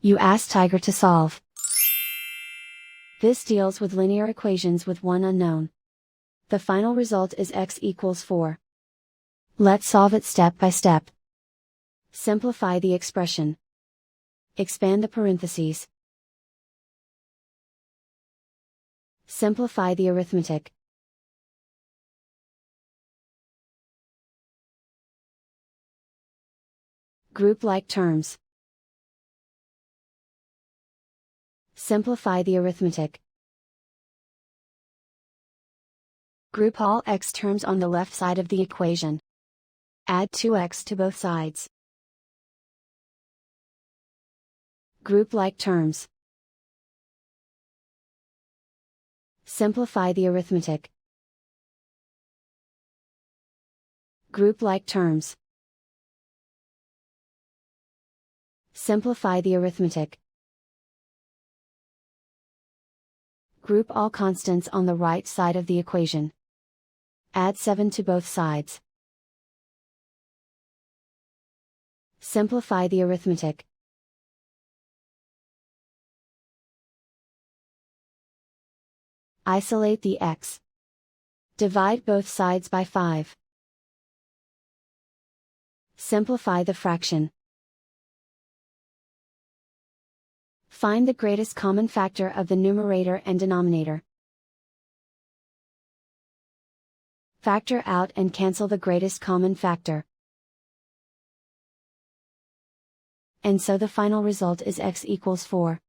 You ask Tiger to solve. This deals with linear equations with one unknown. The final result is x equals 4. Let's solve it step by step. Simplify the expression. Expand the parentheses. Simplify the arithmetic. Group like terms. Simplify the arithmetic. Group all x terms on the left side of the equation. Add 2x to both sides. Group like terms. Simplify the arithmetic. Group like terms. Simplify the arithmetic. Group all constants on the right side of the equation. Add 7 to both sides. Simplify the arithmetic. Isolate the x. Divide both sides by 5. Simplify the fraction. Find the greatest common factor of the numerator and denominator. Factor out and cancel the greatest common factor. And so the final result is x equals 4.